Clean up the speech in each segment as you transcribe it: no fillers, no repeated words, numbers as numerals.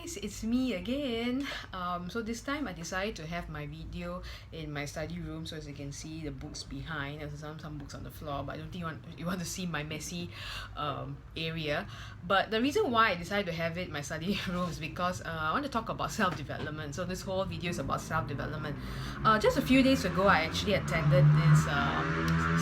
guys, it's me again. So this time I decided to have my video in my study room, so as you can see the books behind. There's some books on the floor, but I don't think you want to see my messy area. But the reason why I decided to have it in my study room is because I want to talk about self-development. So this whole video is about self-development. Just a few days ago, I actually attended this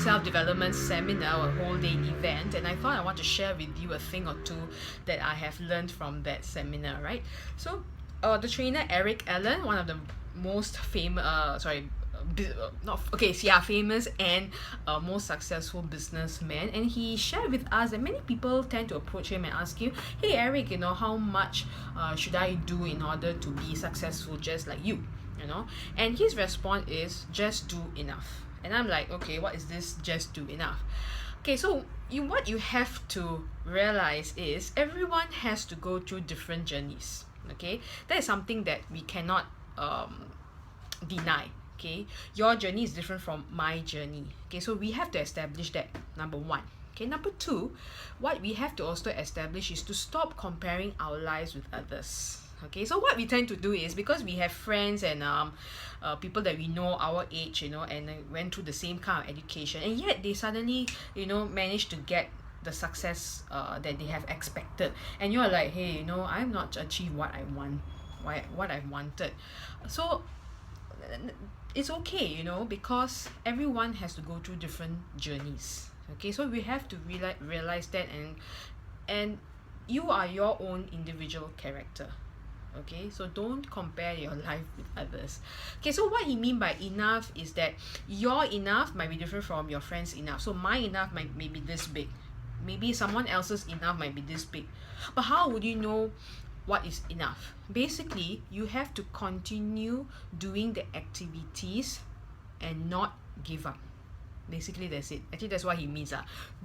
self-development seminar, a whole day event, and I thought I want to share with you a thing or two that I have learned from that seminar, right? So the trainer Eric Allen, one of the most famous famous and most successful businessman, and he shared with us that many people tend to approach him and ask him, hey Eric, how much should I do in order to be successful just like you, and his response is just do enough. And I'm like, okay, what is this just do enough? Okay, so what you have to realize is everyone has to go through different journeys. Okay, that is something that we cannot deny. Okay, your journey is different from my journey. Okay, so we have to establish that, number one. Okay, number two, what we have to also establish is to stop comparing our lives with others. Okay, so what we tend to do is, because we have friends and people that we know our age, and went through the same kind of education, and yet they suddenly manage to get the success that they have expected, and you're like, hey, I've not achieved what I wanted. So it's okay, because everyone has to go through different journeys. Okay, so we have to realize that, and you are your own individual character. Okay, so don't compare your life with others. Okay, so what he mean by enough is that your enough might be different from your friend's enough. So my enough may be this big, maybe someone else's enough might be this big. But how would you know what is enough? Basically, you have to continue doing the activities and not give up. Basically, that's it. Actually, that's what he means.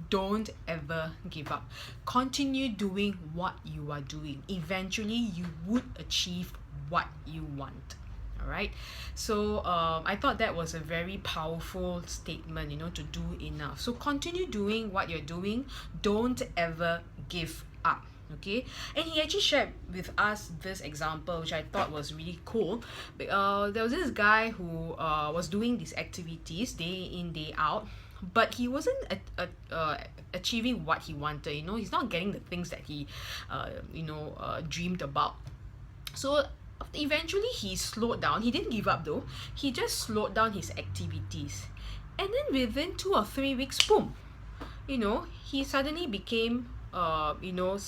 Don't ever give up. Continue doing what you are doing. Eventually, you would achieve what you want. All right. So I thought that was a very powerful statement, to do enough. So continue doing what you're doing. Don't ever give up. Okay, and he actually shared with us this example, which I thought was really cool. There was this guy who was doing these activities day in, day out, but he wasn't achieving what he wanted. He's not getting the things that he dreamed about. So eventually he slowed down. He didn't give up though. He just slowed down his activities, and then within 2 or 3 weeks, boom, he suddenly became not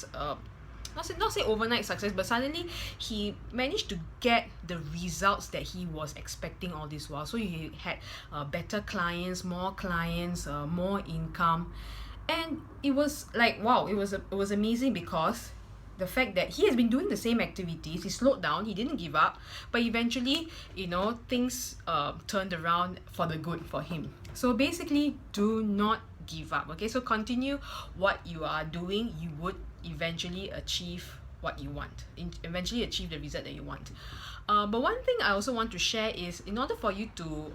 say overnight success, but suddenly he managed to get the results that he was expecting all this while. So he had better clients, more income, and it was like, wow, it was amazing, because the fact that he has been doing the same activities, he slowed down, he didn't give up, but eventually things turned around for the good for him. So basically, do not give up. Okay, so continue what you are doing. You would eventually achieve what you want, eventually achieve the result that you want. But one thing I also want to share is, in order for you to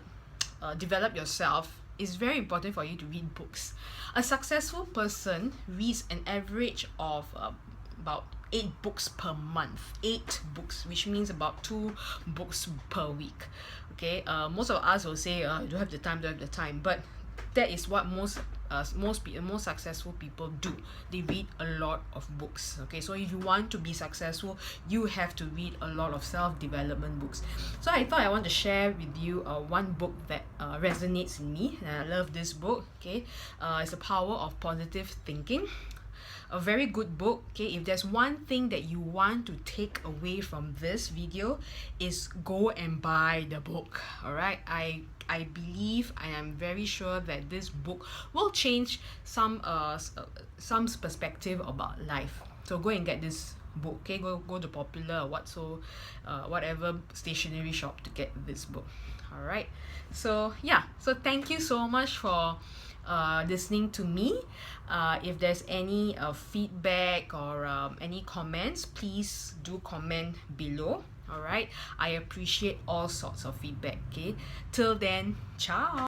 develop yourself, it's very important for you to read books. A successful person reads an average of about 8 books per month. 8 books, which means about 2 books per week. Okay, most of us will say, don't have the time, but that is what most successful people do. They read a lot of books. Okay, so if you want to be successful, you have to read a lot of self-development books. So I thought I want to share with you one book that resonates in me, and I love this book. Okay, it's The Power of Positive Thinking. A very good book. Okay, if there's one thing that you want to take away from this video, is go and buy the book. All right, I believe, I am very sure that this book will change some perspective about life. So go and get this book. Okay, go to Popular or whatever stationery shop to get this book. All right, so yeah, so thank you so much for listening to me. If there's any feedback or any comments, please do comment below. All right, I appreciate all sorts of feedback. Okay, till then, ciao.